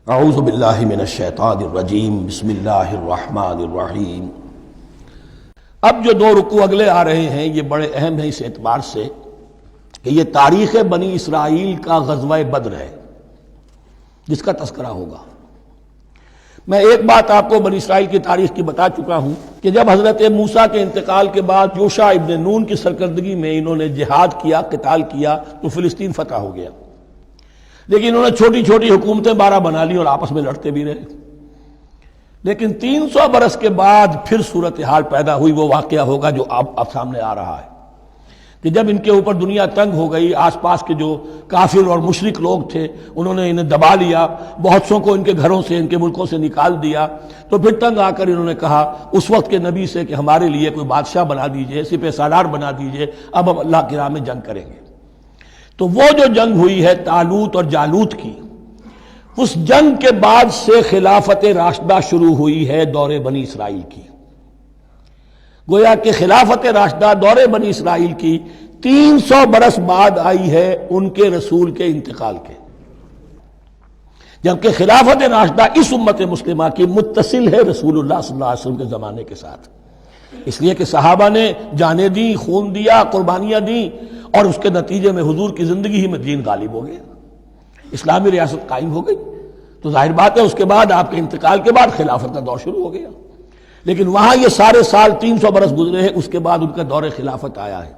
اعوذ باللہ من الشیطان الرجیم بسم اللہ الرحمن الرحیم۔ اب جو دو رکوع اگلے آ رہے ہیں یہ بڑے اہم ہیں اس اعتبار سے کہ یہ تاریخ بنی اسرائیل کا غزوہ بدر ہے جس کا تذکرہ ہوگا۔ میں ایک بات آپ کو بنی اسرائیل کی تاریخ کی بتا چکا ہوں کہ جب حضرت موسیٰ کے انتقال کے بعد یوشع ابن نون کی سرکردگی میں انہوں نے جہاد کیا، قتال کیا تو فلسطین فتح ہو گیا، لیکن انہوں نے چھوٹی چھوٹی حکومتیں 12 بنا لی اور آپس میں لڑتے بھی رہے۔ لیکن 300 برس کے بعد پھر صورتحال پیدا ہوئی، وہ واقعہ ہوگا جو اب سامنے آ رہا ہے کہ جب ان کے اوپر دنیا تنگ ہو گئی، آس پاس کے جو کافر اور مشرک لوگ تھے انہوں نے انہیں دبا لیا، بہت سوں کو ان کے گھروں سے ان کے ملکوں سے نکال دیا، تو پھر تنگ آ کر انہوں نے کہا اس وقت کے نبی سے کہ ہمارے لیے کوئی بادشاہ بنا دیجئے، سپہ سالار بنا دیجئے، اب ہم اللہ کی راہ میں جنگ کریں گے۔ تو وہ جو جنگ ہوئی ہے طالوت اور جالوت کی، اس جنگ کے بعد سے خلافت راشدہ شروع ہوئی ہے دور بنی اسرائیل کی۔ گویا کہ خلافت راشدہ دور بنی اسرائیل کی 300 برس بعد آئی ہے ان کے رسول کے انتقال کے، جبکہ خلافت راشدہ اس امت مسلمہ کی متصل ہے رسول اللہ صلی اللہ علیہ وسلم کے زمانے کے ساتھ، اس لیے کہ صحابہ نے جانیں دیں، خون دیا، قربانیاں دیں، اور اس کے نتیجے میں حضور کی زندگی ہی میں دین غالب ہو گیا، اسلامی ریاست قائم ہو گئی۔ تو ظاہر بات ہے اس کے بعد آپ کے انتقال کے بعد خلافت کا دور شروع ہو گیا، لیکن وہاں یہ سارے سال 300 برس گزرے ہیں، اس کے بعد ان کا دور خلافت آیا ہے،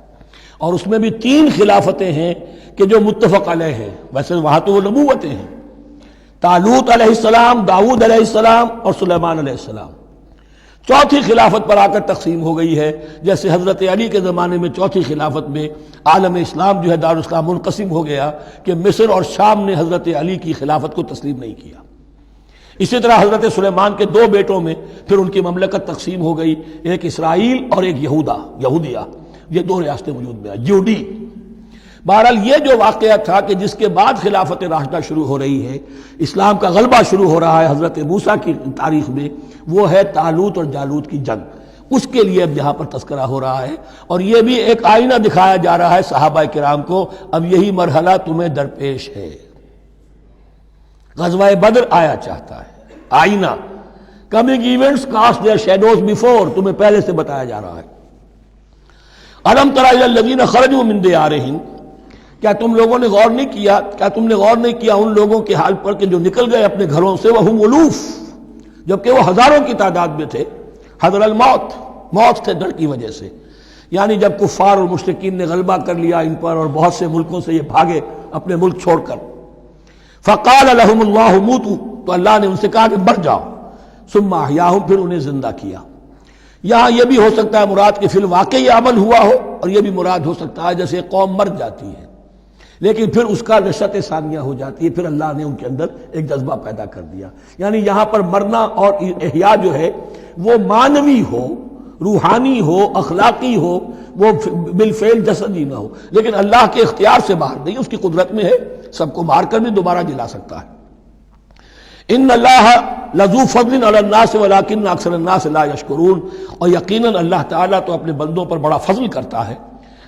اور اس میں بھی 3 خلافتیں ہیں کہ جو متفق علیہ ہیں۔ ویسے وہاں تو وہ نبوتیں ہیں، طالوت علیہ السلام، داؤد علیہ السلام اور سلیمان علیہ السلام۔ چوتھی خلافت پر آ کر تقسیم ہو گئی ہے، جیسے حضرت علی کے زمانے میں چوتھی خلافت میں عالم اسلام جو ہے دارالاسلام منقسم ہو گیا کہ مصر اور شام نے حضرت علی کی خلافت کو تسلیم نہیں کیا۔ اسی طرح حضرت سلیمان کے 2 بیٹوں میں پھر ان کی مملکت تقسیم ہو گئی، ایک اسرائیل اور ایک یہودیہ، یہ 2 ریاستیں وجود میں آئی، یہودی۔ بہرحال یہ جو واقعہ تھا کہ جس کے بعد خلافت راشدہ شروع ہو رہی ہے، اسلام کا غلبہ شروع ہو رہا ہے حضرت موسیٰ کی تاریخ میں، وہ ہے طالوت اور جالوت کی جنگ۔ اس کے لیے اب یہاں پر تذکرہ ہو رہا ہے، اور یہ بھی ایک آئینہ دکھایا جا رہا ہے صحابہ کرام کو، اب یہی مرحلہ تمہیں درپیش ہے۔ غزوہ بدر آیا چاہتا ہے، آئینہ، coming events cast their shadows before, تمہیں پہلے سے بتایا جا رہا ہے۔ الم تر الی الذین خرجوا من دیارہم، کیا تم لوگوں نے غور نہیں کیا، کیا تم نے غور نہیں کیا ان لوگوں کے حال پر کہ جو نکل گئے اپنے گھروں سے، وہم الوف، جبکہ وہ ہزاروں کی تعداد میں تھے، حذر الموت، موت سے ڈر کی وجہ سے، یعنی جب کفار اور مشرکین نے غلبہ کر لیا ان پر اور بہت سے ملکوں سے یہ بھاگے اپنے ملک چھوڑ کر، فقال لهم اللہ موتوا، تو اللہ نے ان سے کہا کہ مر جاؤ، ثم احیاہم، پھر انہیں زندہ کیا۔ یہاں یہ بھی ہو سکتا ہے مراد کہ فی الواقع یہ عمل ہوا ہو، اور یہ بھی مراد ہو سکتا ہے جیسے قوم مر جاتی ہے لیکن پھر اس کا نشأت ثانیہ ہو جاتی ہے، پھر اللہ نے ان کے اندر ایک جذبہ پیدا کر دیا۔ یعنی یہاں پر مرنا اور احیاء جو ہے وہ معنوی ہو، روحانی ہو، اخلاقی ہو، وہ بالفعل جسدی نہ ہو، لیکن اللہ کے اختیار سے باہر نہیں، اس کی قدرت میں ہے، سب کو مار کر بھی دوبارہ جلا سکتا ہے۔ ان اللہ لذو فضل علی الناس ولکن اکثر الناس لا یشکرون، اور یقیناً اللہ تعالیٰ تو اپنے بندوں پر بڑا فضل کرتا ہے،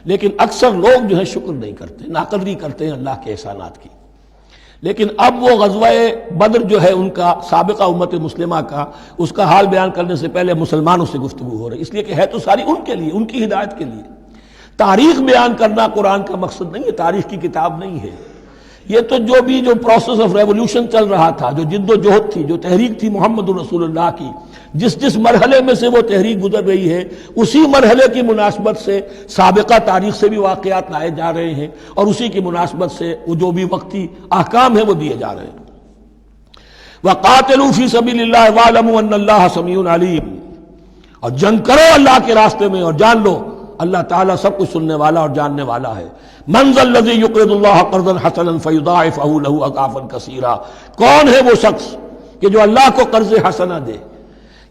لیکن اکثر لوگ جو ہے شکر نہیں کرتے، ناقدری کرتے ہیں اللہ کے احسانات کی۔ لیکن اب وہ غزوہ بدر جو ہے ان کا، سابقہ امت مسلمہ کا، اس کا حال بیان کرنے سے پہلے مسلمانوں سے گفتگو ہو رہی، اس لیے کہ ہے تو ساری ان کے لیے، ان کی ہدایت کے لیے۔ تاریخ بیان کرنا قرآن کا مقصد نہیں ہے، تاریخ کی کتاب نہیں ہے یہ، تو جو پروسیس آف ریولوشن چل رہا تھا، جو جد و جہد تھی، جو تحریک تھی محمد رسول اللہ کی، جس مرحلے میں سے وہ تحریک گزر رہی ہے، اسی مرحلے کی مناسبت سے سابقہ تاریخ سے بھی واقعات لائے جا رہے ہیں، اور اسی کی مناسبت سے وہ جو بھی وقتی احکام ہیں وہ دیے جا رہے ہیں۔ وَقَاتِلُوا فِي سَبِيلِ اللَّهِ وَاعْلَمُوا أَنَّ اللَّهَ سَمِيعٌ عَلِيمٌ، اور جنگ کرو اللہ کے راستے میں، اور جان لو اللہ تعالیٰ سب کچھ سننے والا اور جاننے والا ہے۔ مَنْ ذَا الَّذِي يُقْرِضُ اللَّهَ قَرْضًا حَسَنًا فَيُضَاعِفَهُ لَهُ أَضْعَافًا كَثِيرًا، کون ہے وہ شخص کہ جو اللہ کو قرض حسنہ دے؟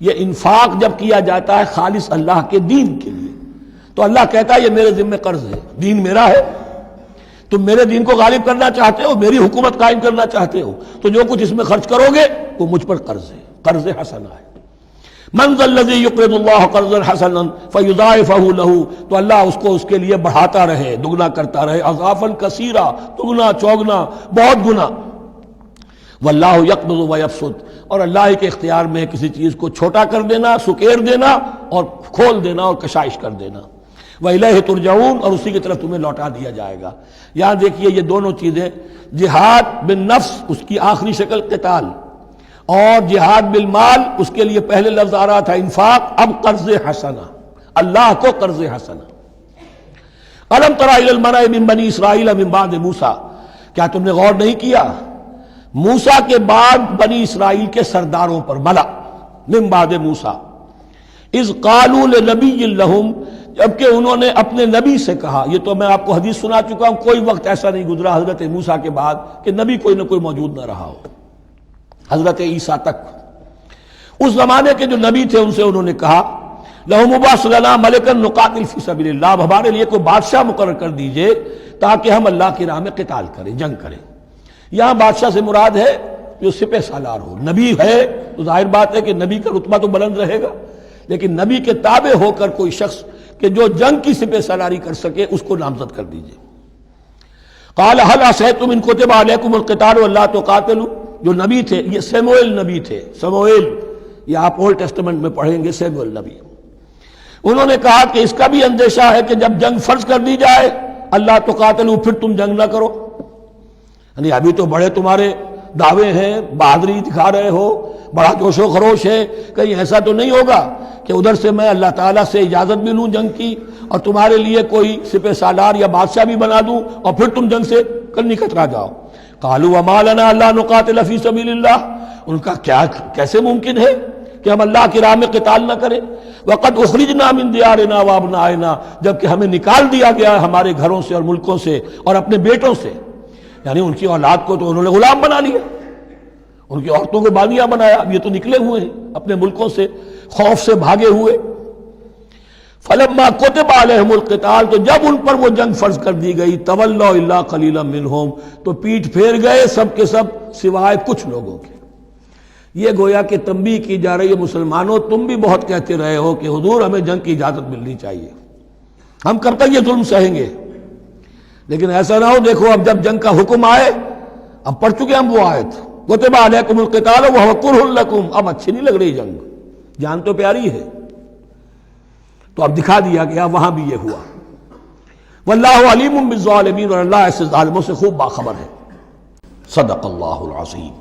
یہ انفاق جب کیا جاتا ہے خالص اللہ کے دین کے لیے، تو اللہ کہتا ہے یہ میرے ذمہ قرض ہے، دین میرا ہے، تم میرے دین کو غالب کرنا چاہتے ہو، میری حکومت قائم کرنا چاہتے ہو، تو جو کچھ اس میں خرچ کرو گے وہ مجھ پر قرض ہے، قرض حسنہ ہے۔ من ذا الذی یقرض اللہ قرضا حسنا فیضاعفہ لہ، تو اللہ اس کو اس کے لیے بڑھاتا رہے، دگنا کرتا رہے، اضعافا کثیرا، دگنا چوگنا، بہت گنا۔ واللہ یقبض ویبسط، اور اللہ کے اختیار میں کسی چیز کو چھوٹا کر دینا، سکیر دینا، اور کھول دینا اور کشائش کر دینا۔ وَإِلَيْهِ تُرْجَعُونَ، اور اسی کی طرف تمہیں لوٹا دیا جائے گا۔ یہاں دیکھیے یہ دونوں چیزیں، جہاد بالنفس اس کی آخری شکل قتال، اور جہاد بالمال اس کے لیے پہلے لفظ آ رہا تھا انفاق، اب قرض حسنہ، اللہ کو قرض حسنہ۔ الم تر الی الملأ من بنی اسرائیل من بعد موسیٰ، کیا تم نے غور نہیں کیا موسیٰ کے بعد بنی اسرائیل کے سرداروں پر، ملا من بعد موسیٰ، اذ قالوا لنبی لہم، جبکہ انہوں نے اپنے نبی سے کہا۔ یہ تو میں آپ کو حدیث سنا چکا ہوں، کوئی وقت ایسا نہیں گزرا حضرت موسیٰ کے بعد کہ نبی کوئی نہ کوئی موجود نہ رہا ہو، حضرت عیسیٰ تک۔ اس زمانے کے جو نبی تھے ان سے انہوں نے کہا لَهُمْ مُبَعَثْ لَنَا مَلِكًا نُقَاتِلْ فِي سَبِيلِ اللَّهِ، اب ہمارے لیے کوئی بادشاہ مقرر کر دیجئے تاکہ ہم اللہ کی راہ میں قتال کریں، جنگ کریں۔ یہاں بادشاہ سے مراد ہے جو سپہ سالار ہو۔ نبی ہے تو ظاہر بات ہے کہ نبی کا رتبہ تو بلند رہے گا، لیکن نبی کے تابع ہو کر کوئی شخص کہ جو جنگ کی سپہ سالاری کر سکے اس کو نامزد کر دیجئے۔ قال هل عصیتم ان کتب علیکم القتال الا تقاتلوا، جو نبی تھے یہ سیموئیل نبی تھے، سموئیل، یہ آپ اولڈ ٹیسٹمنٹ میں پڑھیں گے سیموئیل نبی۔ انہوں نے کہا کہ اس کا بھی اندیشہ ہے کہ جب جنگ فرض کر دی جائے اللہ تقاتلوا، پھر تم جنگ نہ کرو، یعنی ابھی تو بڑے تمہارے دعوے ہیں، بہادری دکھا رہے ہو، بڑا جوش و خروش ہے، کہیں ایسا تو نہیں ہوگا کہ ادھر سے میں اللہ تعالیٰ سے اجازت بھی لوں جنگ کی اور تمہارے لیے کوئی سپہ سالار یا بادشاہ بھی بنا دوں اور پھر تم جنگ سے کرنی کترا جاؤ۔ قالوا وما لنا الا نقاتل فی سبیل اللہ، ان کا کیا کیسے ممکن ہے کہ ہم اللہ کی راہ میں قتال نہ کریں؟ وقد اخرجنا من دیارنا وابنائنا، جبکہ ہمیں نکال دیا گیا ہے ہمارے گھروں سے اور ملکوں سے اور اپنے بیٹوں سے، یعنی ان کی اولاد کو تو انہوں نے غلام بنا لیا، ان کی عورتوں کو باندیاں بنایا، اب یہ تو نکلے ہوئے ہیں اپنے ملکوں سے، خوف سے بھاگے ہوئے۔ فلما كتب علیہم القتال، تو جب ان پر وہ جنگ فرض کر دی گئی، تولوا الا قلیلا منہم، تو پیٹھ پھیر گئے سب کے سب سوائے کچھ لوگوں کے۔ یہ گویا کہ تنبیہ کی جا رہی ہے مسلمانوں، تم بھی بہت کہتے رہے ہو کہ حضور ہمیں جنگ کی اجازت ملنی چاہیے، ہم کب تک یہ ظلم سہیں گے؟ لیکن ایسا نہ ہو، دیکھو اب جب جنگ کا حکم آئے، اب پڑھ چکے ہم وہ آیت کتب علیکم القتال وہو کرہ لکم، اب اچھی نہیں لگ رہی جنگ، جان تو پیاری ہے، تو اب دکھا دیا گیا وہاں بھی یہ ہوا۔ واللہ علیم بالظالمین، اور اللہ ایسے ظالموں سے خوب باخبر ہے۔ صدق اللہ العظیم۔